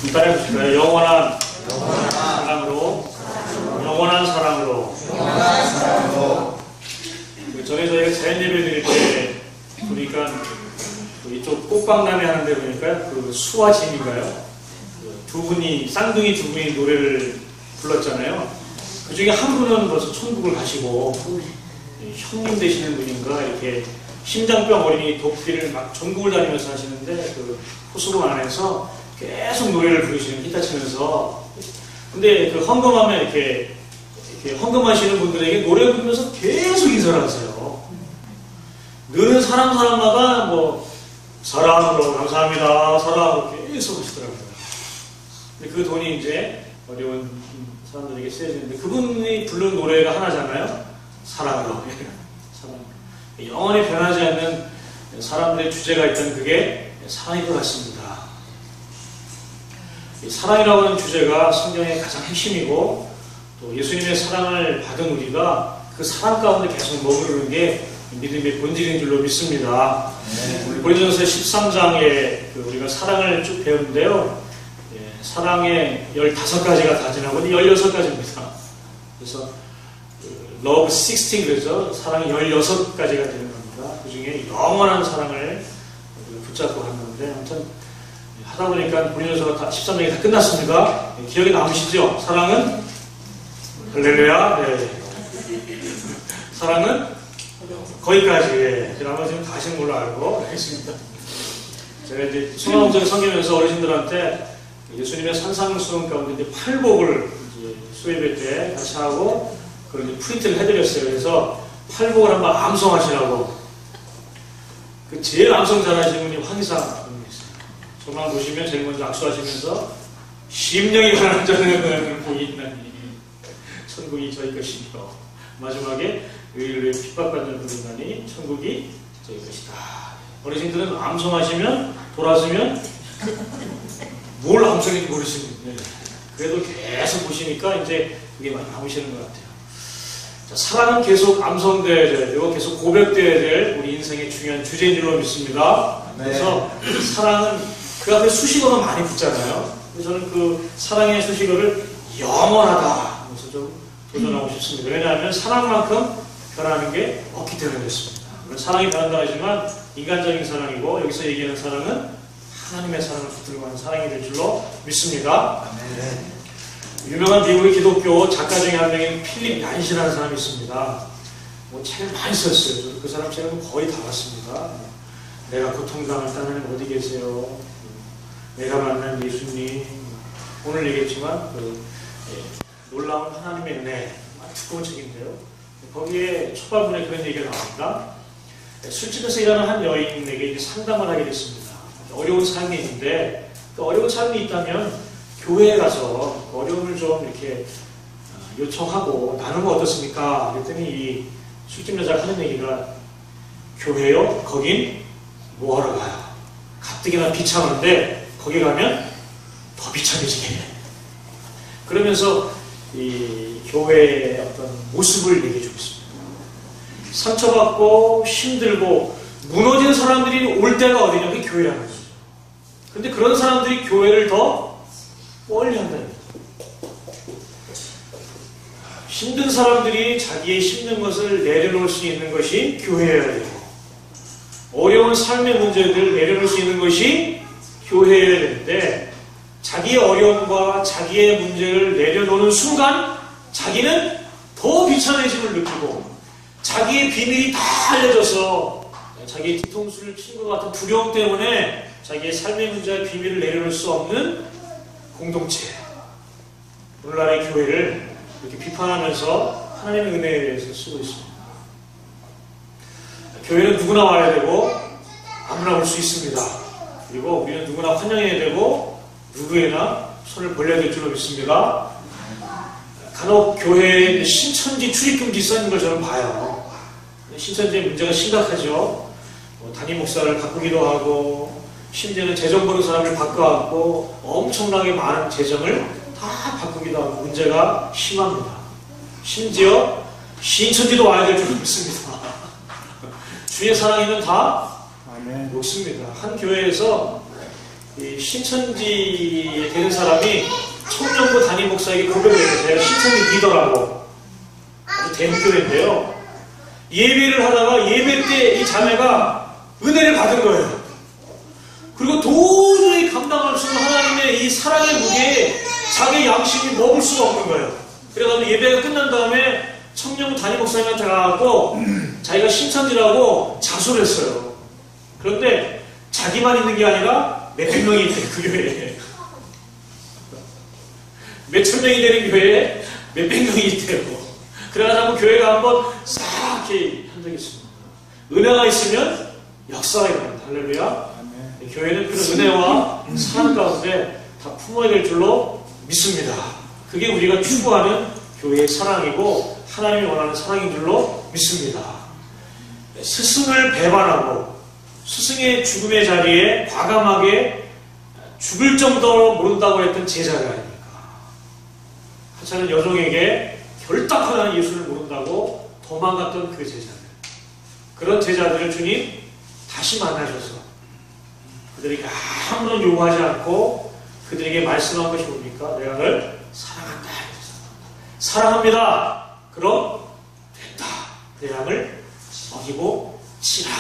따라해보실까요? 영원한 사랑으로, 영원한 사랑으로. 전에 저희가 자연 예배 드릴 때 보니까 이쪽 꽃박람회 하는데 보니까 그 수와 진인가요? 두 분이, 쌍둥이 두 분이 노래를 불렀잖아요. 그 중에 한 분은 벌써 천국을 가시고, 형님 되시는 분인가, 이렇게 심장병 어린이 돕기를 막 전국을 다니면서 하시는데, 그 호수로 안에서 계속 노래를 부르시는, 기타 치면서. 근데 그 헌금하면 이렇게 헌금하시는 분들에게 노래 부르면서 계속 인사를 하세요. 늘 사람마다 뭐, 사랑으로 감사합니다, 사랑으로 계속 하시더라고요. 근데 그 돈이 이제 어려운 사람들에게 쓰여지는데, 그분이 부른 노래가 하나잖아요. 사랑으로. 사랑. 영원히 변하지 않는 사람들의 주제가 있다면 그게 사랑인 것 같습니다. 사랑이라고 하는 주제가 성경의 가장 핵심이고, 또 예수님의 사랑을 받은 우리가 그 사랑 가운데 계속 머무르는 게 믿음의 본질인 줄로 믿습니다. 우리 고린도전서 13장에 우리가 사랑을 쭉 배우는데요. 사랑의 15가지가 다 지나고 16가지입니다. 그래서 Love 16 그러죠. 사랑이 16가지가 되는 겁니다. 그 중에 영원한 사랑을 붙잡고 한 건데, 아무튼 하다 보니까 고린도전서 13장이 다 끝났습니다. 기억에 남으시죠? 사랑은 할렐루야. 네. 사랑은 거기까지. 나머지는 다 하시는 걸로 알고 있습니다. 제가 이제 소망적인 성경에서 어르신들한테 예수님의 산상수훈 가운데 이제 팔복을 이제 수예배 때 같이 하고 그걸 이제 프린트를 해드렸어요. 그래서 팔복을 한번 암송하시라고. 그 제일 암송 잘하시는 분이 황희상 분이 있어요. 저만 보시면 제일 먼저 악수하시면서 심령이 가난한 자는 복이 있나니 천국이 저희 것이며 마지막에 의를 핍박받는 분이나니 천국이 저희 것이다. 어르신들은 암송하시면 돌아서면 뭘 암송인지 모르시는데 그래도 계속 보시니까 이제 그게 많이 남으시는 것 같아요. 자, 사랑은 계속 암송되어야 되고 계속 고백되어야 될 우리 인생의 중요한 주제인 줄로 믿습니다. 네. 그래서 사랑은 그 앞에 수식어가 많이 붙잖아요. 그래서 저는 그 사랑의 수식어를 영원하다 그래서 좀 도전하고 싶습니다. 왜냐하면 사랑만큼 변하는 게 없기 때문에 그렇습니다. 사랑이 변한다 하지만 인간적인 사랑이고 여기서 얘기하는 사랑은 하나님의 사랑을 붙들고 하는 사랑이 될 줄로 믿습니다. 네. 유명한 미국의 기독교 작가 중에 한 명인 필립 얀시라는 사람이 있습니다. 뭐 책을 많이 썼어요. 그 사람 책은 거의 다 봤습니다. 내가 고통당할 때 하나님 어디 계세요? 내가 만난 예수님. 오늘 얘기했지만 놀라운 하나님의 은혜. 두꺼운 책인데요. 거기에 초반부에 그런 얘기가 나옵니다. 술집에서 일하는 한 여인에게 상담을 하게 됐습니다. 어려운 삶이 있는데 그 어려운 삶이 있다면 교회에 가서 어려움을 좀 이렇게 요청하고 나누면 어떻습니까? 그랬더니 이 술집 여자가 하는 얘기가 교회요? 거긴 뭐하러 가요? 가뜩이나 비참한데 거기 가면 더 비참해지게. 그러면서 이 교회의 어떤 모습을 얘기해주고 있습니다. 상처받고 힘들고 무너진 사람들이 올 때가 어디냐? 그게 교회라는 거죠. 근데 그런 사람들이 교회를 더 멀리 한다는 거죠. 힘든 사람들이 자기의 힘든 것을 내려놓을 수 있는 것이 교회여야 되고 어려운 삶의 문제들을 내려놓을 수 있는 것이 교회여야 되는데 자기의 어려움과 자기의 문제를 내려놓는 순간 자기는 더 비참해짐을 느끼고 자기의 비밀이 다 알려져서 자기의 뒤통수를 친 것 같은 두려움 때문에 자기의 삶의 문제와 비밀을 내려놓을 수 없는 공동체. 오늘날의 교회를 이렇게 비판하면서 하나님의 은혜에 대해서 쓰고 있습니다. 교회는 누구나 와야 되고 아무나 올 수 있습니다. 그리고 우리는 누구나 환영해야 되고 누구에나 손을 벌려야 될 줄로 믿습니다. 간혹 교회에 신천지 출입금지 써있는 걸 저는 봐요. 신천지의 문제가 심각하죠. 담임 목사를 바꾸기도 하고 심지어는 재정 버는 사람을 바꿔갖고 엄청나게 많은 재정을 다 바꾸기도 하고 문제가 심합니다. 심지어 신천지도 와야 될 줄 믿습니다. 주의 사랑이면 다 녹습니다. 한 교회에서 이 신천지에 되는 사람이 청년부 담임 목사에게 고백을 해요. 제가 신천지 리더라고. 아주 대교회인데요. 예배를 하다가 예배 때 이 자매가 은혜를 받은 거예요. 그리고 도저히 감당할 수 없는 하나님의 이 사랑의 무게에 자기 양심이 먹을 수가 없는 거예요. 그래가지고 예배가 끝난 다음에 청년부 담임 목사님한테 가갖고 자기가 신천지라고 자수를 했어요. 그런데 자기만 있는 게 아니라 몇백 명이 있대, 그 교회에. 몇천 명이 되는 교회에 몇백 명이 있대요. 그래가지고 교회가 한번 싹 이렇게 한 적이 있습니다. 은혜가 있으면 역사가 일어납니다. 할렐루야. 교회는 그런 은혜와 사랑 가운데 다 품어야 될 줄로 믿습니다. 그게 우리가 추구하는 교회의 사랑이고 하나님이 원하는 사랑인 줄로 믿습니다. 스승을 배반하고 스승의 죽음의 자리에 과감하게 죽을 정도로 모른다고 했던 제자가 아닙니까? 하찮은 여종에게 결단하는 예수를 모른다고 도망갔던 그 제자들. 그런 제자들을 주님 다시 만나셔서 그들에게 아무런 요구하지 않고 그들에게 말씀한 것이 뭡니까? 내가 널 사랑한다. 사랑합니다. 그럼 됐다. 내 양을 먹이고 치라.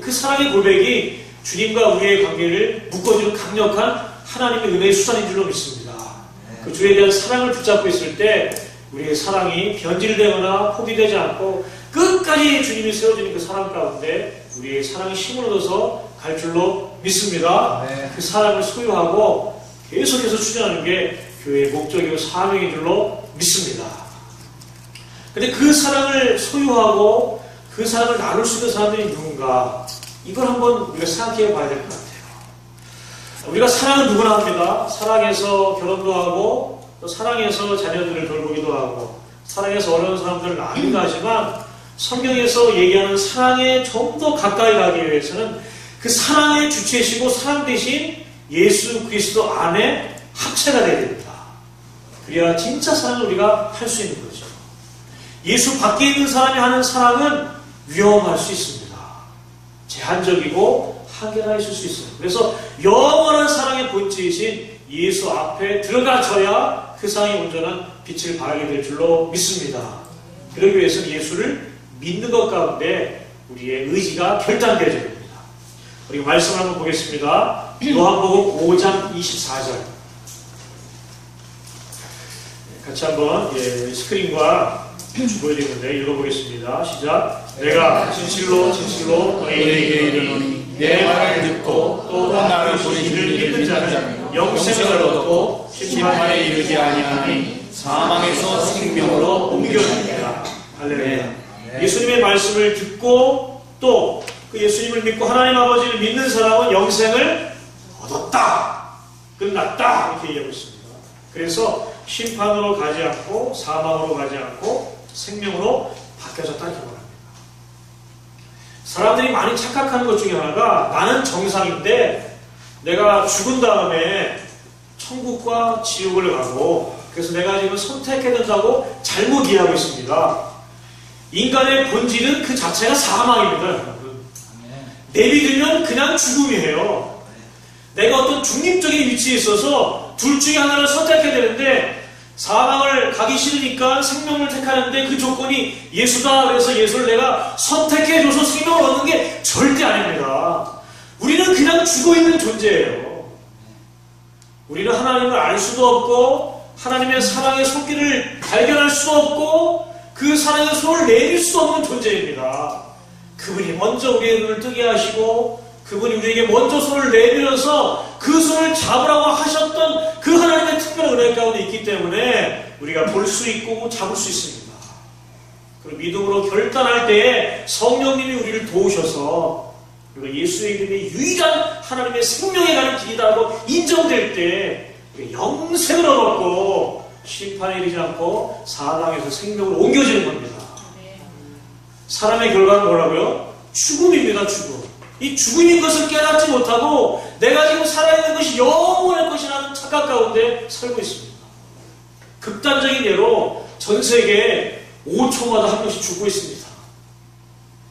그 사랑의 고백이 주님과 우리의 관계를 묶어주는 강력한 하나님의 은혜의 수단인 줄로 믿습니다. 그 주에 대한 사랑을 붙잡고 있을 때 우리의 사랑이 변질되거나 포기되지 않고 끝까지 주님이 세워주는 그 사랑 가운데 우리의 사랑이 힘을 얻어서 갈 줄로 믿습니다. 그 사랑을 소유하고 계속해서 추진하는 게 교회의 목적이고 사명인 줄로 믿습니다. 근데 그 사랑을 소유하고 그 사랑을 나눌 수 있는 사람들이 누군가, 이걸 한번 우리가 생각해 봐야 될 것 같아요. 우리가 사랑은 누구나 합니다. 사랑해서 결혼도 하고 또 사랑해서 자녀들을 돌보기도 하고 사랑해서 어려운 사람들을 나누기도 하지만 성경에서 얘기하는 사랑에 좀 더 가까이 가기 위해서는 그 사랑의 주체이시고 사랑 대신 예수 그리스도 안에 합체가 되어야 됩니다. 그래야 진짜 사랑을 우리가 할 수 있는 거죠. 예수 밖에 있는 사람이 하는 사랑은 위험할 수 있습니다. 제한적이고 한계가 있을 수 있어요. 그래서 영원한 사랑의 본체이신 예수 앞에 들어가져야 그 사랑의 온전한 빛을 발하게 될 줄로 믿습니다. 그러기 위해서는 예수를 믿는 것 가운데 우리의 의지가 결단되어야 됩니다. 우리 말씀을 한번 보겠습니다. 요한복음 5장 24절. 같이 한번 스크린과 보여드리는데 읽어보겠습니다. 시작. 내가 진실로 진실로 너희에게 이르노니 내 말을 듣고 또 나를 보신 이를 믿는 자는 영생을 얻고 심판에 이르지 아니하니 사망에서 생명으로 옮겨집니다. 할렐루야. 예수님의 말씀을 듣고 또 그 예수님을 믿고 하나님 아버지를 믿는 사람은 영생을 얻었다. 끝났다. 이렇게 얘기하고 있습니다. 그래서 심판으로 가지 않고 사망으로 가지 않고 생명으로 바뀌어졌다 이렇게 말합니다. 사람들이 많이 착각하는 것 중에 하나가 나는 정상인데 내가 죽은 다음에 천국과 지옥을 가고 그래서 내가 지금 선택해야 된다고 잘못 이해하고 있습니다. 인간의 본질은 그 자체가 사망입니다. 여러분. 내비두면 그냥 죽음이에요. 내가 어떤 중립적인 위치에 있어서 둘 중에 하나를 선택해야 되는데 사망을 가기 싫으니까 생명을 택하는데 그 조건이 예수다. 그래서 예수를 내가 선택해줘서 생명을 얻는 게 절대 아닙니다. 우리는 그냥 죽어있는 존재예요. 우리는 하나님을 알 수도 없고 하나님의 사랑의 손길을 발견할 수도 없고 그 사랑의 손을 내밀 수도 없는 존재입니다. 그분이 먼저 우리의 눈을 뜨게 하시고 그분이 우리에게 먼저 손을 내밀어서 그 손을 잡으라고 하셨던 그 하나님의 특별한 은혜 가운데 있기 때문에 우리가 볼 수 있고 잡을 수 있습니다. 그리고 믿음으로 결단할 때에 성령님이 우리를 도우셔서 그리고 예수의 이름이 유일한 하나님의 생명에 가는 길이다라고 인정될 때 우리가 영생을 얻었고 심판에 이르지 않고 사망에서 생명으로 옮겨지는 겁니다. 사람의 결과는 뭐라고요? 죽음입니다. 죽음. 이 죽음인 것을 깨닫지 못하고 내가 지금 살아있는 것이 영원할 것이라는 착각 가운데 살고 있습니다. 극단적인 예로 전 세계에 5초마다 한 명씩 죽고 있습니다.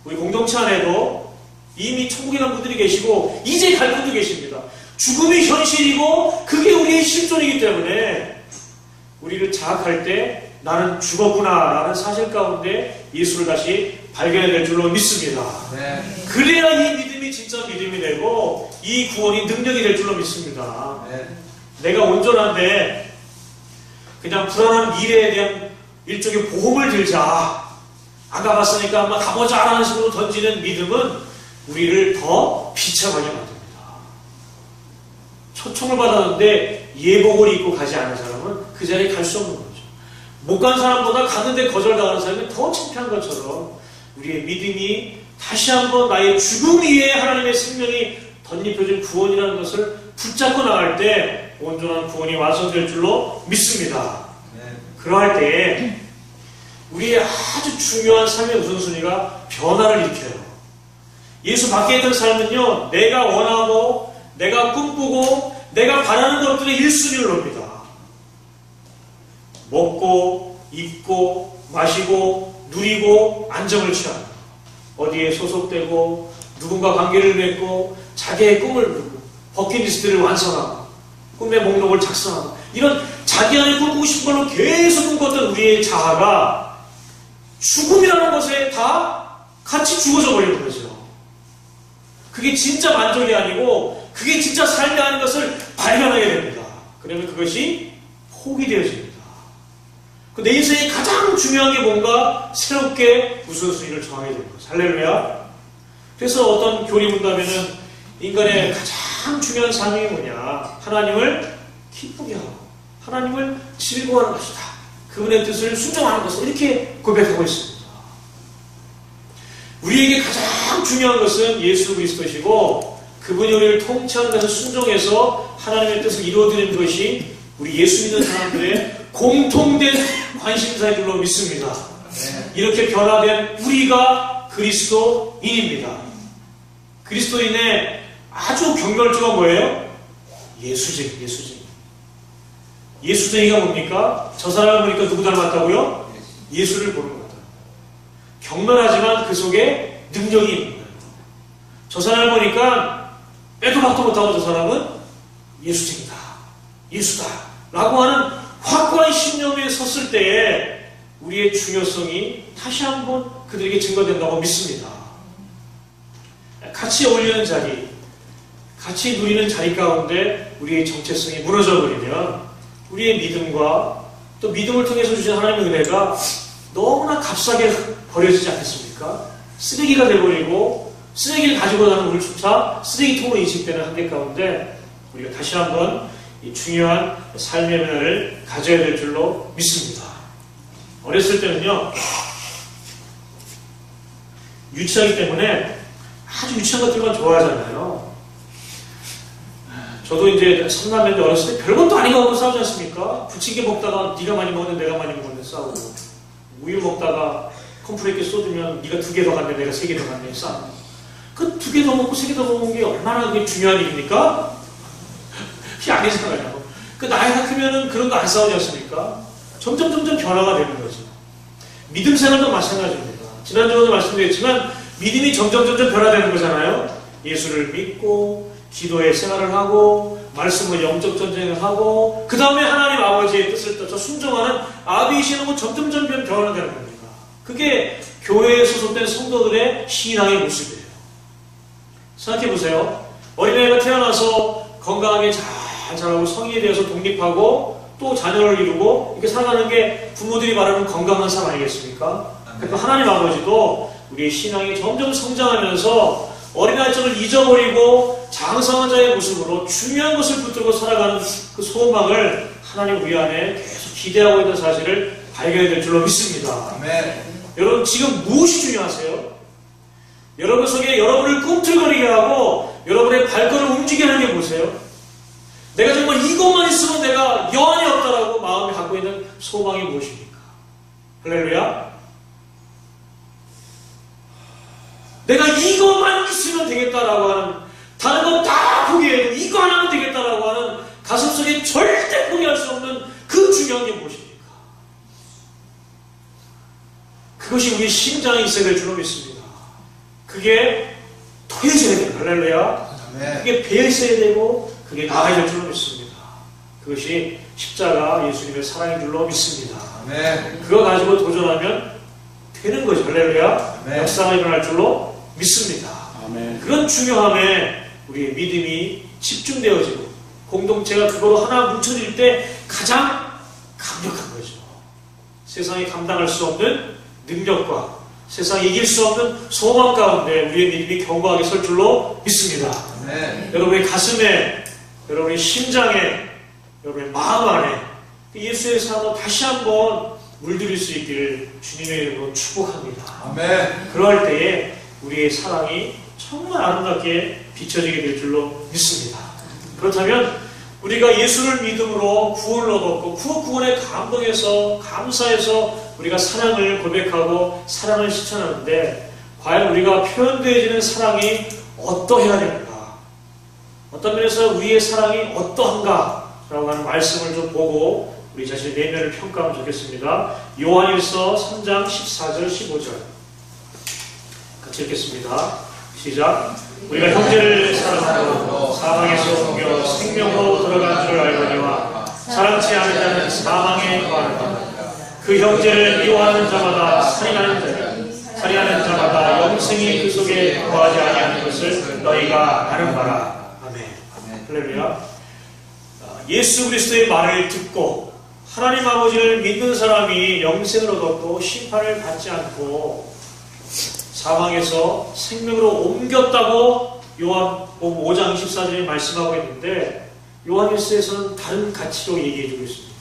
우리 공동체 안에도 이미 천국에 간 분들이 계시고 이제 갈 분도 계십니다. 죽음이 현실이고 그게 우리의 실존이기 때문에 우리를 자학할 때 나는 죽었구나 라는 사실 가운데 예수를 다시 발견해야 될 줄로 믿습니다. 네. 그래야 이 믿음이 진짜 믿음이 되고 이 구원이 능력이 될 줄로 믿습니다. 네. 내가 온전한데 그냥 불안한 미래에 대한 일종의 보험을 들자, 안 가봤으니까 한번 가보자 라는 식으로 던지는 믿음은 우리를 더 비참하게 만듭니다. 초청을 받았는데 예복을 입고 가지 않은 사람은 그 자리에 갈 수 없는 거죠. 못 간 사람보다 갔는데 거절당하는 사람이 더 창피한 것처럼 우리의 믿음이 다시 한번 나의 죽음 위에 하나님의 생명이 덧입혀진 구원이라는 것을 붙잡고 나갈 때 온전한 구원이 완성될 줄로 믿습니다. 네. 그러할 때에 우리의 아주 중요한 삶의 우선순위가 변화를 일으켜요. 예수 밖에 있던 삶은요, 내가 원하고 내가 꿈꾸고 내가 바라는 것들의 1순위를 놉니다. 먹고 입고 마시고 누리고 안정을 취하고 어디에 소속되고 누군가 관계를 맺고 자기의 꿈을 이루고 버킷리스트를 완성하고 꿈의 목록을 작성하고 이런 자기 안에 꿈꾸고 싶은 걸로 계속 꿈꿨던 우리의 자아가 죽음이라는 것에 다 같이 죽어져 버리는 거죠. 그게 진짜 만족이 아니고 그게 진짜 삶이 아닌 것을 발견하게 됩니다. 그러면 그것이 포기되어집니다. 내 인생의 가장 중요한 게 뭔가 새롭게 우선순위를 정하게 되는 거죠. 할렐루야. 그래서 어떤 교리 문답에는 인간의 가장 중요한 삶이 뭐냐, 하나님을 기쁘게 하고 하나님을 즐거워하는 것이다. 그분의 뜻을 순종하는 것을 이렇게 고백하고 있습니다. 우리에게 가장 중요한 것은 예수 그리스도시고 그분이 우리를 통치하는 것을 순종해서 하나님의 뜻을 이루어드리는 것이 우리 예수 믿는 사람들의 공통된 관심사인 줄로 믿습니다. 이렇게 변화된 우리가 그리스도인입니다. 그리스도인의 아주 경멸조가 뭐예요? 예수쟁이, 예수쟁이. 예수쟁이가 뭡니까? 저 사람을 보니까 누구 닮았다고요? 예수를 보는 거다. 경멸하지만 그 속에 능력이 있는 거예요. 저 사람을 보니까 빼도 박도 못하고 저 사람은 예수쟁이다, 예수다 라고 하는 확고한 신념에 섰을 때에 우리의 중요성이 다시 한번 그들에게 증거된다고 믿습니다. 같이 어울리는 자리, 같이 누리는 자리 가운데 우리의 정체성이 무너져버리면 우리의 믿음과 또 믿음을 통해서 주신 하나님의 은혜가 너무나 값싸게 버려지지 않겠습니까? 쓰레기가 되어버리고 쓰레기를 가지고 가는 우리조차 쓰레기통으로 인식되는 한계 가운데 우리가 다시 한번 이 중요한 삶의 면을 가져야 될 줄로 믿습니다. 어렸을 때는요, 유치하기 때문에 아주 유치한 것들만 좋아하잖아요. 저도 이제 삼남매인데 어렸을 때 별것도 아닌 거 먹고 싸우지 않습니까? 부침개 먹다가 네가 많이 먹는데 내가 많이 먹는데 싸우고, 우유 먹다가 컴프레이크 쏟으면 네가 2개 더 갔네 내가 3개 더 갔네 싸우고, 그 2개 더 먹고 3개 더 먹는 게 얼마나 그게 중요한 일입니까? 그게 아니잖아요. 그 나이가 크면은 그런 거 안 싸우지 않습니까? 점점 변화가 되는 거죠. 믿음 생활도 마찬가지입니다. 지난주에도 말씀드렸지만 믿음이 점점 변화되는 거잖아요. 예수를 믿고 기도의 생활을 하고 말씀으로 영적 전쟁을 하고 그 다음에 하나님 아버지의 뜻을 따라 순종하는 아비이시는 거 점점 변화되는 겁니다. 그게 교회에 소속된 성도들의 신앙의 모습이에요. 생각해보세요. 어린아이가 태어나서 건강하게 잘 자라고 성인이 되어서 독립하고 또 자녀를 이루고 이렇게 살아가는 게 부모들이 말하는 건강한 삶 아니겠습니까? 그러니까 하나님 아버지도 우리의 신앙이 점점 성장하면서 어린아이처럼 잊어버리고 장성한 자의 모습으로 중요한 것을 붙들고 살아가는 그 소망을 하나님 우리 안에 계속 기대하고 있는 사실을 발견해야 될 줄로 믿습니다. 아멘. 여러분 지금 무엇이 중요하세요? 여러분 속에 여러분을 꿈틀거리게 하고 여러분의 발걸음을 움직이게 하는 게 뭐세요? 내가 정말 이것만 있으면 내가 여한이 없다라고 마음에 갖고 있는 소망이 무엇입니까? 할렐루야. 내가 이것만 있으면 되겠다라고 하는, 다른 건 다 포기해도 이거 하나면 되겠다라고 하는 가슴속에 절대 포기할 수 없는 그 중요한 게 무엇입니까? 그것이 우리 심장에 있어야 될 줄로 믿습니다. 그게 토해져야 돼요. 할렐루야. 그게 배어 있어야 되고 그게 나아야 될 줄로 믿습니다. 그것이 십자가 예수님의 사랑인 줄로 믿습니다. 아멘. 그거 가지고 도전하면 되는 거죠. 할렐루야. 아멘. 역사가 일어날 줄로 믿습니다. 아멘. 그런 중요함에 우리의 믿음이 집중되어지고 공동체가 그거로 하나 뭉쳐질 때 가장 강력한 거죠. 세상이 감당할 수 없는 능력과 세상이 이길 수 없는 소망 가운데 우리의 믿음이 견고하게 설 줄로 믿습니다. 아멘. 여러분의 가슴에, 여러분의 심장에, 여러분의 마음 안에 예수의 사랑으로 다시 한번 물들일 수 있기를 주님의 이름으로 축복합니다. 아멘. 그럴 때에 우리의 사랑이 정말 아름답게 비춰지게 될 줄로 믿습니다. 그렇다면 우리가 예수를 믿음으로 구원을 얻었고 그 구원에 감동해서 감사해서 우리가 사랑을 고백하고 사랑을 실천하는데 과연 우리가 표현되어지는 사랑이 어떠해야 되는가? 어떤 면에서 우리의 사랑이 어떠한가? 라고 하는 말씀을 좀 보고 우리 자신의 내면을 평가하면 좋겠습니다. 요한일서 3장 14절 15절 같이 읽겠습니다. 시작. 우리가 형제를 사랑하고 사망에서 옮겨 생명으로 들어간 줄 알거니와 사랑치 않은 자는 사망에 거하느니라. 그 형제를 미워하는 자마다 살인하는 자니 살인하는 자마다 영생이 그 속에 거하지 아니하는 것을 너희가 아는 바라. 아멘. 할렐루야. 예수 그리스도의 말을 듣고 하나님 아버지를 믿는 사람이 영생을 얻었고 심판을 받지 않고 사망에서 생명으로 옮겼다고 요한복음 5장 24절에 말씀하고 있는데 요한일서에서는 다른 가치로 얘기해주고 있습니다.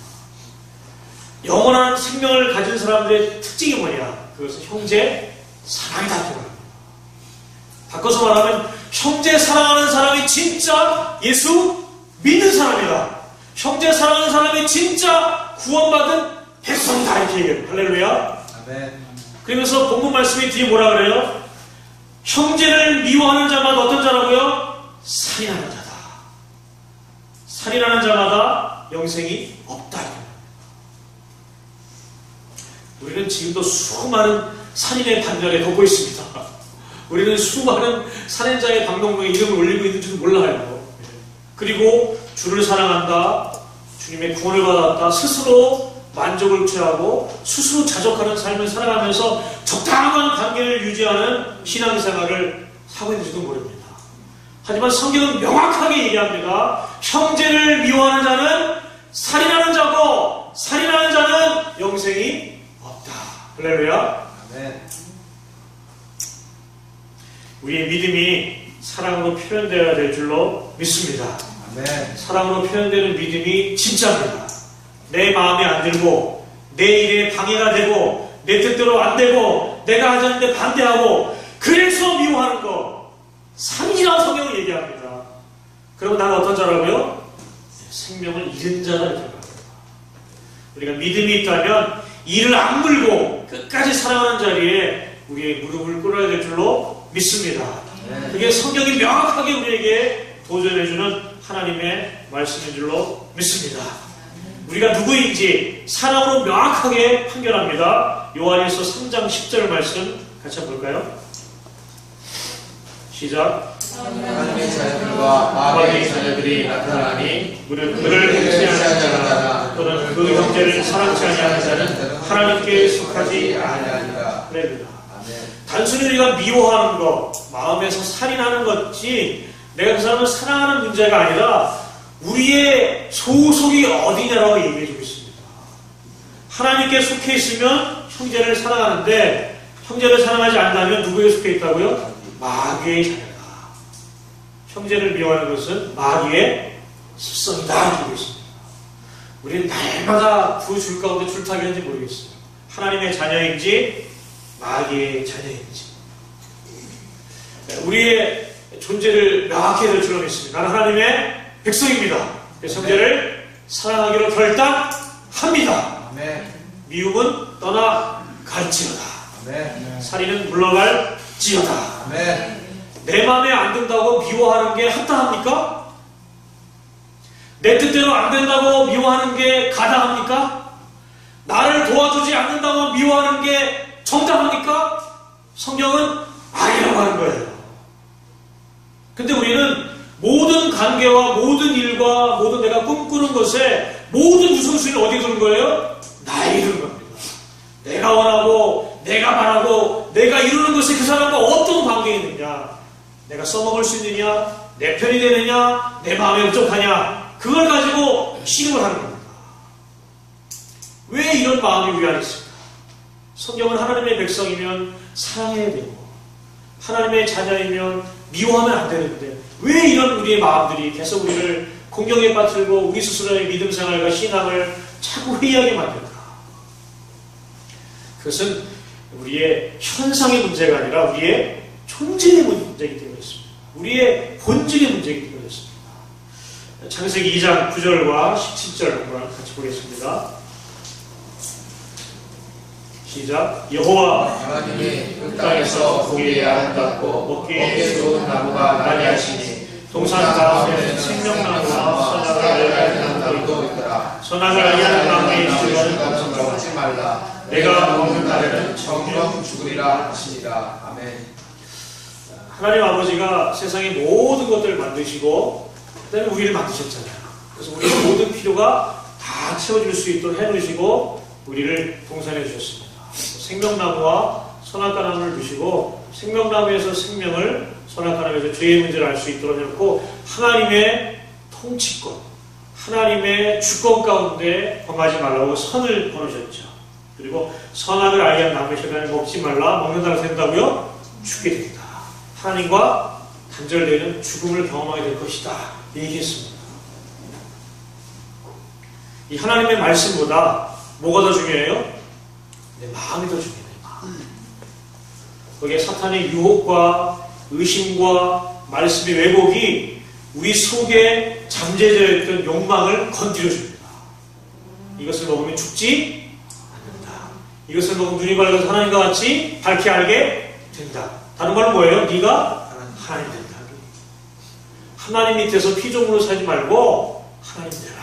영원한 생명을 가진 사람들의 특징이 뭐냐? 그것은 형제 사랑이다. 바꿔서 말하면 형제 사랑하는 사람이 진짜 예수 믿는 사람이다. 형제 사랑하는 사람이 진짜 구원받은 백성이다. 이렇게 얘기해요. 할렐루야. 아멘. 그러면서 본문 말씀이 뒤에 뭐라 그래요? 형제를 미워하는 자마다 어떤 자라고요? 살인하는 자다. 살인하는 자마다 영생이 없다. 우리는 지금도 수많은 살인의 반열에 걷고 있습니다. 우리는 수많은 살인자의 방송국에 이름을 올리고 있는지도 몰라요. 그리고 주를 사랑한다, 주님의 구원을 받았다, 스스로 만족을 취하고 스스로 자족하는 삶을 살아가면서 적당한 관계를 유지하는 신앙생활을 하고 있는지도 모릅니다. 하지만 성경은 명확하게 얘기합니다. 형제를 미워하는 자는 살인하는 자고 살인하는 자는 영생이 없다. 할렐루야. 아멘. 우리의 믿음이 사랑으로 표현되어야 될 줄로 믿습니다. 아멘. 사랑으로 표현되는 믿음이 진짜입니다. 내 마음에 안 들고 내 일에 방해가 되고 내 뜻대로 안 되고 내가 하자는데 반대하고 그래서 미워하는 거 살인이라고 성경은 얘기합니다. 그러면 나는 어떤 자라고요? 생명을 잃은 자라 이렇게 말합니다. 우리가 믿음이 있다면 이를 악물고 끝까지 사랑하는 자리에 우리의 무릎을 꿇어야 될 줄로 믿습니다. 그게 성경이 명확하게 우리에게 도전해주는 하나님의 말씀인 줄로 믿습니다. 우리가 누구인지 사랑으로 명확하게 판결합니다. 요한일서 3장 10절 말씀 같이 한번 볼까요? 시작. 하나님의 자녀들과 마귀의 자녀들이 나타나니 그를 행치하는 자나 또는 그 형제를 사랑치 아니하는 자는 하나님께 속하지 아니하리라. 그래요. 단순히 우리가 미워하는 것, 마음에서 살인하는 것이 내가 그 사람을 사랑하는 문제가 아니라 우리의 소속이 어디냐라고 얘기해주고 있습니다. 하나님께 속해 있으면 형제를 사랑하는데 형제를 사랑하지 않는다면 누구에 속해 있다고요? 마귀의 자녀다. 형제를 미워하는 것은 마귀의 습성이다. 이러고 있습니다. 우리는 날마다 그 줄 가운데 줄타기인지 모르겠어요. 하나님의 자녀인지 마귀의 자녀인지. 우리의 존재를 명확히 될 줄로 믿습니다. 나는 하나님의 백성입니다. 그래서 형제를 사랑하기로 결단합니다. 아멘. 미움은 떠나갈지어다. 아멘. 살인은 물러갈지어다. 아멘. 내 마음에 안 든다고 미워하는 게 합당합니까? 내 뜻대로 안 된다고 미워하는 게 가당합니까? 나를 도와주지 않는다고 미워하는 게 정당합니까? 성경은 아니라고 하는 거예요. 근데 우리는 모든 관계와 모든 일과 모든 내가 꿈꾸는 것에 모든 우선순위를 어디에 두는 거예요? 나에게 두는 겁니다. 내가 원하고 내가 바라고 내가 이루는 것에 그 사람과 어떤 관계가 있느냐, 내가 써먹을 수 있느냐, 내 편이 되느냐, 내 마음에 부족하냐, 그걸 가지고 씨름을 하는 겁니다. 왜 이런 마음이 우리 안에 있을까? 성경은 하나님의 백성이면 사랑해야 되고 하나님의 자녀이면 미워하면 안 되는데 왜 이런 우리의 마음들이 계속 우리를 공경에 빠뜨리고 우리 스스로의 믿음 생활과 신앙을 자꾸 회의하게 만들까? 그것은 우리의 현상의 문제가 아니라 우리의 존재의 문제이기 때문에 있습니다. 우리의 본질의 문제이기 때문에 있습니다. 창세기 2장 9절과 17절 한번 같이 보겠습니다. 시작. 여호와 하나님이 그 땅에서 보기에 아름답고 먹기에 좋은 나무가 많이 하시니 동산 가운데 생명나무와 선악을 알게 나무도 있더라. 선악을 알게 하는 나무에 있으면 먹지 말라. 내가 먹는 날에는 정령 죽으리라 하시니라. 아멘. 하나님 아버지가 세상의 모든 것들을 만드시고 그 다음에 우리를 만드셨잖아요. 그래서 우리의 모든 필요가 다 채워질 수 있도록 해놓으시고 우리를 동산해 주셨습니다. 생명나무와 선악과 나무를 주시고 생명나무에서 생명을, 선악과 나무에서 죄의 문제를 알 수 있도록 해놓고 하나님의 통치권, 하나님의 주권 가운데 범하지 말라고 선을 거두셨죠. 그리고 선악을 알게 한 나무의 시간에 먹지 말라, 먹는다고 된다고요? 죽게 된다. 하나님과 단절되는 죽음을 경험하게 될 것이다. 얘기했습니다. 이 하나님의 말씀보다 뭐가 더 중요해요? 내 마음이 더 중요해요. 거기에 사탄의 유혹과 의심과 말씀의 왜곡이 우리 속에 잠재되어 있던 욕망을 건드려줍니다. 이것을 먹으면 죽지 않는다. 이것을 먹으면 눈이 밝아서 하나님과 같이 밝게 알게 된다. 다른 말은 뭐예요? 네가 하나님 된다. 하나님 밑에서 피조물로 살지 말고 하나님 되라.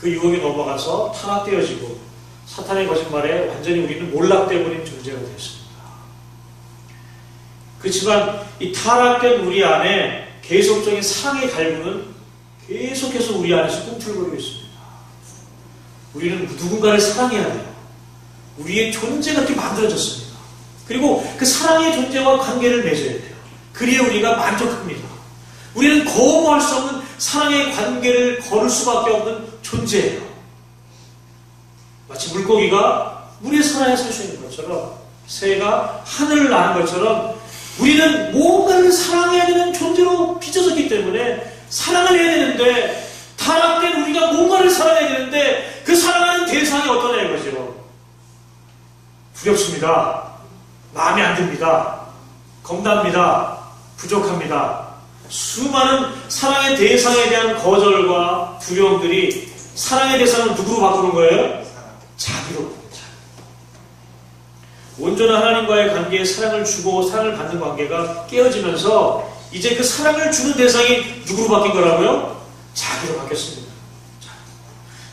그 유혹에 넘어가서 타락되어지고 사탄의 거짓말에 완전히 우리는 몰락되어버린 존재가 되었습니다. 그렇지만 이 타락된 우리 안에 계속적인 사랑의 갈구는 계속해서 우리 안에서 꿈틀거리고 있습니다. 우리는 누군가를 사랑해야 돼요. 우리의 존재가 이렇게 만들어졌습니다. 그리고 그 사랑의 존재와 관계를 맺어야 돼요. 그래야 우리가 만족합니다. 우리는 거부할 수 없는 사랑의 관계를 걸을 수밖에 없는 존재예요. 마치 물고기가 물에 살아야 살 수 있는 것처럼, 새가 하늘을 나는 것처럼 우리는 뭔가를 사랑해야 되는 존재로 빚어졌기 때문에 사랑을 해야 되는데, 타락된 우리가 뭔가를 사랑해야 되는데 그 사랑하는 대상이 어떠냐 이거죠. 두렵습니다. 마음에 안 듭니다. 겁납니다. 부족합니다. 수많은 사랑의 대상에 대한 거절과 두려움들이 사랑의 대상을 누구로 바꾸는 거예요? 자기로. 온전한 하나님과의 관계에 사랑을 주고 사랑을 받는 관계가 깨어지면서 이제 그 사랑을 주는 대상이 누구로 바뀐 거라고요? 자기로 바뀌었습니다.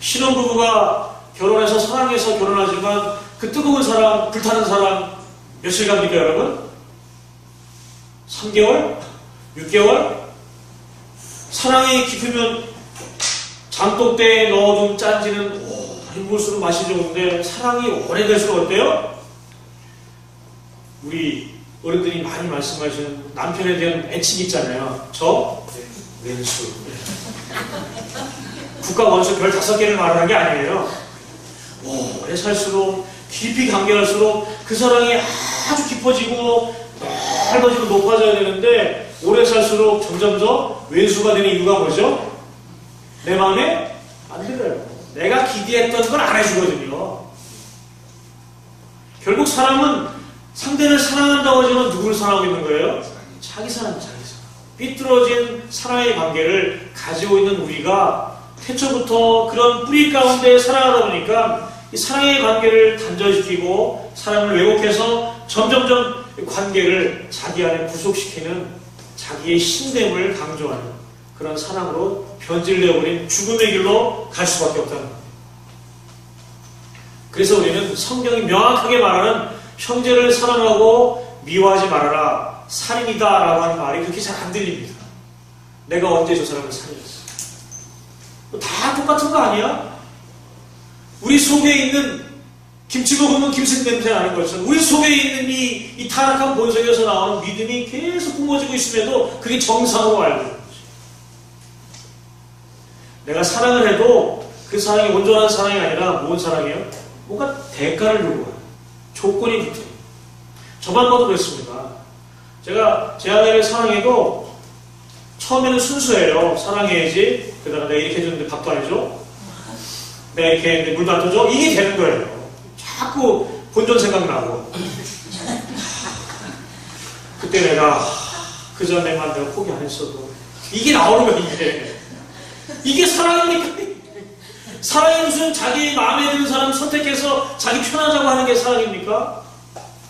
신혼부부가 결혼해서 사랑해서 결혼하지만 그 뜨거운 사랑, 불타는 사랑 며칠 갑니까 여러분? 3개월? 6개월? 사랑이 깊으면 장독대에 넣어둔 짠지는 힘볼수록 맛이 좋은데 사랑이 오래될수록 어때요? 우리 어른들이 많이 말씀하시는 남편에 대한 애칭 있잖아요. 저 왼수. 국가 원수 별 5개를 말하는 게 아니에요. 오래 살수록 깊이 관계할수록 그 사랑이 아주 깊어지고 넓어지고 높아져야 되는데 오래 살수록 점점점 왼수가 되는 이유가 뭐죠? 내 마음에 안 들어요. 내가 기대했던 걸 안 해주거든요. 결국 사람은 상대를 사랑한다고 하지만 누구를 사랑하고 있는 거예요? 자기 사람, 자기 사람. 삐뚤어진 사랑의 관계를 가지고 있는 우리가 태초부터 그런 뿌리 가운데 살아가다 보니까 이 사랑의 관계를 단절시키고 사랑을 왜곡해서 점점점 관계를 자기 안에 구속시키는 자기의 신됨을 강조하는 그런 사랑으로 변질되어버린 죽음의 길로 갈 수밖에 없다는 겁니다. 그래서 우리는 성경이 명확하게 말하는 형제를 사랑하고 미워하지 말아라. 살인이다라고 하는 말이 그렇게 잘 안 들립니다. 내가 언제 저 사람을 살인했어? 다 똑같은 거 아니야? 우리 속에 있는 김치 먹으면 김치 냄새 나는 것처럼 우리 속에 있는 이 타락한 본성에서 나오는 믿음이 계속 뿜어지고 있음에도 그게 정상으로 알고 있는 거죠. 내가 사랑을 해도 그 사랑이 온전한 사랑이 아니라 뭔 사랑이에요? 뭔가 대가를 요구하는 조건이 붙어요. 저만 봐도 그랬습니다. 제가 제 아내를 사랑해도 처음에는 순수해요. 사랑해야지. 그러다가 내가 이렇게 해줬는데 밥도 안 해줘. 내가 이렇게 했는데 물도 안 줘줘. 이게 되는 거예요. 자꾸 본전 생각나고. 그때 내가 그 전에만 내가 포기 안 했어도 이게 나오는 거야. 이게 사랑입니까? 사랑이 무슨 자기 마음에 드는 사람 선택해서 자기 편하자고 하는 게 사랑입니까?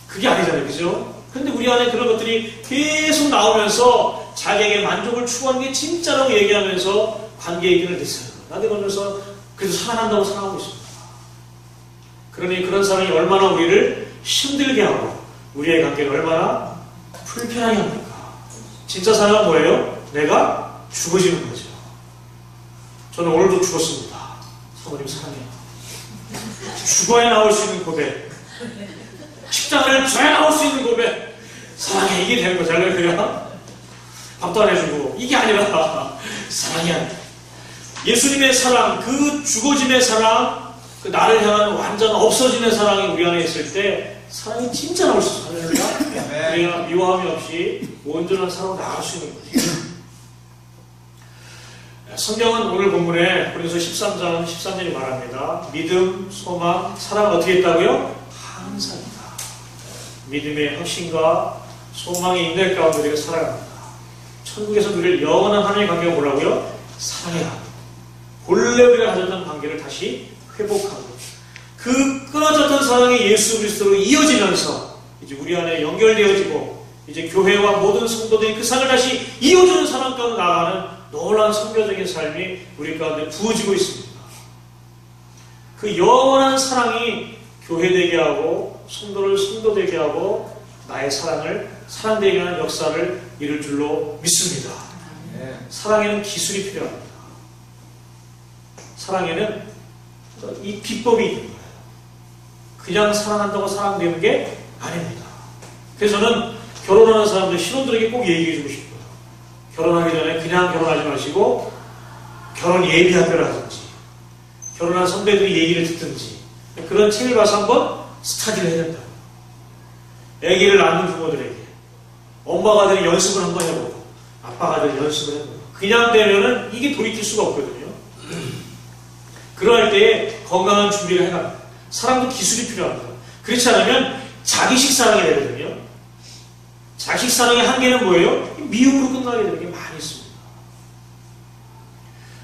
그게 아니잖아요. 그죠? 근데 우리 안에 그런 것들이 계속 나오면서 자기에게 만족을 추구하는 게 진짜라고 얘기하면서 관계의 이견을 됐어요. 나한테 걸면서 그래도 사랑한다고 생각하고 있습니다. 그러니 그런 사람이 얼마나 우리를 힘들게 하고 우리의 관계를 얼마나 불편하게 합니까? 진짜 사랑은 뭐예요? 내가 죽어지는 거죠. 저는 오늘도 죽었습니다. 사모님 사랑해요. 죽어야 나올 수 있는 고백. 십자가를 져야 나올 수 있는 고백. 사랑해. 이게 되는 거잖아요. 그냥 밥도 안 해주고. 이게 아니라 사랑이 아니라 예수님의 사랑, 그 죽어짐의 사랑, 그 나를 향한 완전 없어지는 사랑이 우리 안에 있을 때 사랑이 진짜 나올 수 있어요. 우리가 미워함이 없이 온전한 사랑으로 나갈 수 있는 거죠. 성경은 오늘 본문에 고린도서 13장 13절이 말합니다. 믿음, 소망, 사랑은 어떻게 했다고요? 항상 있다. 믿음의 확신과 소망의 인내 가운데 우리가 살아갑니다. 천국에서 우리를 영원한 하나님의 관계가 뭐라고요? 사랑해라. 본래 우리가 가졌던 관계를 다시 회복하고 그 끊어졌던 사랑이 예수 그리스도로 이어지면서 이제 우리 안에 연결되어지고 이제 교회와 모든 성도들이 그 사랑을 다시 이어주는 사랑 가운데 나아가는 놀라운 선교적인 삶이 우리 가운데 부어지고 있습니다. 그 영원한 사랑이 교회되게 하고 성도를 성도되게 하고 나의 사랑을 사랑되게 하는 역사를 이룰 줄로 믿습니다. 사랑에는 기술이 필요합니다. 사랑에는 이 비법이 있는 거예요. 그냥 사랑한다고 사랑되는 게 아닙니다. 그래서 저는 결혼하는 사람들 신혼들에게 꼭 얘기해주고 싶어요. 결혼하기 전에 그냥 결혼하지 마시고 결혼 예비학교를 하든지 결혼한 선배들이 얘기를 듣든지 그런 책을 봐서 한번 스터디를 해야 된다. 아기를 낳는 부모들에게 엄마가 된 연습을 한번 해보고 아빠가 된 연습을 해보고 그냥 되면은 이게 돌이킬 수가 없거든요. 그러할 때에 건강한 준비를 해갑니다. 사랑도 기술이 필요합니다. 그렇지 않으면 자기식 사랑이 되거든요. 자식 사랑의 한계는 뭐예요? 미움으로 끝나게 되는 게 많이 있습니다.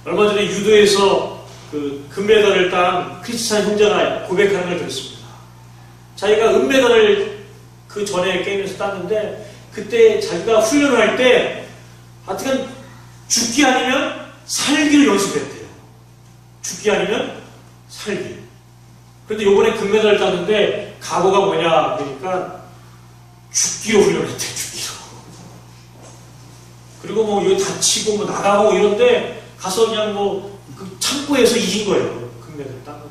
얼마 전에 유도에서 그 금메달을 딴 크리스찬 형제가 고백하는 걸 들었습니다. 자기가 은메달을 그 전에 게임에서 땄는데 그때 자기가 훈련을 할 때 하여튼 죽기 아니면 살기를 연습했대요. 죽기 아니면 살기. 그런데 요번에 금메달을 땄는데 각오가 뭐냐 그러니까 죽기로 훈련했대. 죽기로. 그리고 뭐 여기 다치고 뭐 나가고 이런데 가서 그냥 뭐 그 창고에서 이긴 거예요. 금메달 딴 거.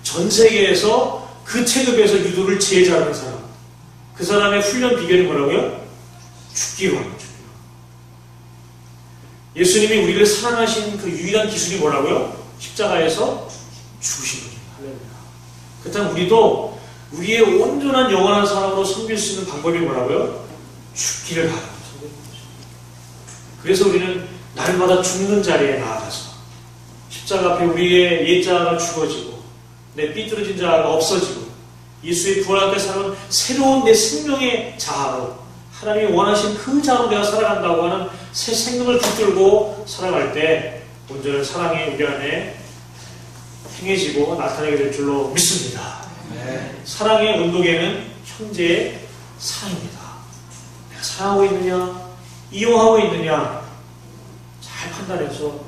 전 세계에서 그 체급에서 유도를 제일 잘하는 사람. 그 사람의 훈련 비결이 뭐라고요? 죽기로 하는 거죠. 예수님이 우리를 사랑하신 그 유일한 기술이 뭐라고요? 십자가에서 죽으신 거죠. 할렐루야. 그렇다면 우리도 우리의 온전한 영원한 사랑으로 섬길 수 있는 방법이 뭐라고요? 죽기를 하는 거죠. 그래서 우리는 날마다 죽는 자리에 나아가서 십자가 앞에 우리의 옛자가 죽어지고 내 삐뚤어진 자가 없어지고 예수의 부활 앞에 살아온 새로운 내 생명의 자아로 하나님이 원하신 그 자아로 내가 살아간다고 하는 새 생명을 붙들고 살아갈 때 온전한 사랑이 우리 안에 행해지고 나타나게 될 줄로 믿습니다. 사랑의 온도계는 현재의 사랑입니다. 내가 사랑하고 있느냐 이용하고 있느냐 잘 판단해서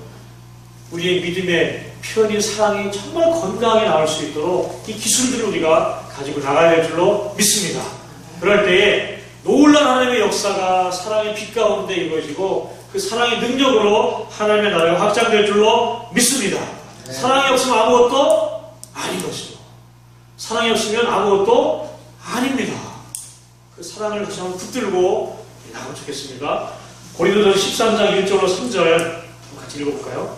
우리의 믿음의 표현인 사랑이 정말 건강하게 나올 수 있도록 이 기술들을 우리가 가지고 나가야 될 줄로 믿습니다. 그럴 때에 놀라운 하나님의 역사가 사랑의 빛 가운데 이루어지고 그 사랑의 능력으로 하나님의 나라가 확장될 줄로 믿습니다. 네. 사랑이 없으면 아무것도 아닌 것이죠. 사랑이 없으면 아무것도 아닙니다. 그 사랑을 다시 한번 붙들고 나가면 좋겠습니다. 고린도전서 13장 1절로 3절 같이 읽어볼까요?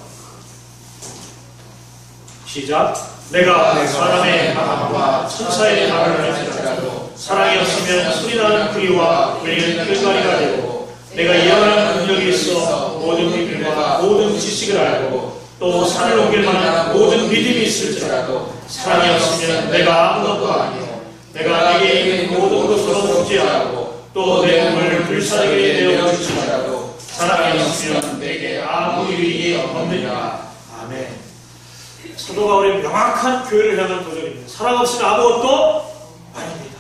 시작. 내가 사람의 마음과 천사의 마음을 할지라도 사랑이 없으면 소리나는 구리와 울리는 끌거리가 되고 내가 예언하는 능력이 있어 모든 비밀과 모든 지식을 알고 또 산을 옮길 만한 모든 믿음이 있을지라도 사랑이 없으면 내가 아무것도 아니요 내가 내게 있는 모든 것으로 부지하고 또 내 몸을 불사르게 내어 줄지라도 사랑이 없으면 내게 아무 유익이 없느니라. 아멘. 사도 바울의 명확한 교회를 향한 도전입니다. 사랑 없으면 아무것도 아닙니다.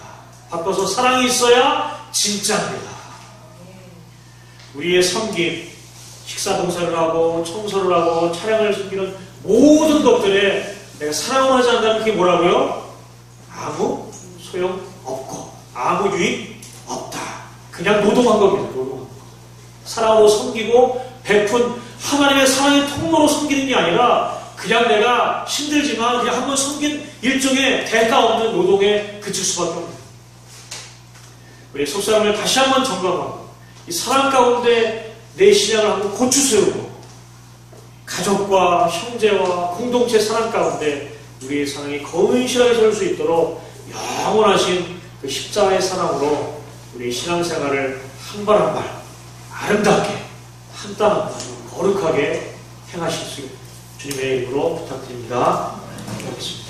바꿔서 사랑이 있어야 진짜입니다. 우리의 섬김, 식사 봉사를 하고 청소를 하고 차량을 섬기는 모든 것들에 내가 사랑을 하지 않는다면 그게 뭐라고요? 아무 소용 없고 아무 유익 없다. 그냥 노동한 겁니다. 노동한 거. 사랑으로 섬기고 베푼 하나님의 사랑의 통로로 섬기는 게 아니라 그냥 내가 힘들지만 그냥 한번 섬긴 일종의 대가 없는 노동에 그칠 수밖에 없습니다. 우리 속사람을 다시 한번 점검하고 이 사랑 가운데 내 신앙을 한번 고추 세우고 가족과 형제와 공동체 사랑 가운데 우리의 사랑이 건실하게 설 수 있도록 영원하신 그 십자가의 사랑으로 우리의 신앙생활을 한 발 한 발 아름답게 한 땀 한 땀 거룩하게 행하실 수 있는 주님의 이름으로 부탁드립니다. 기도하겠습니다.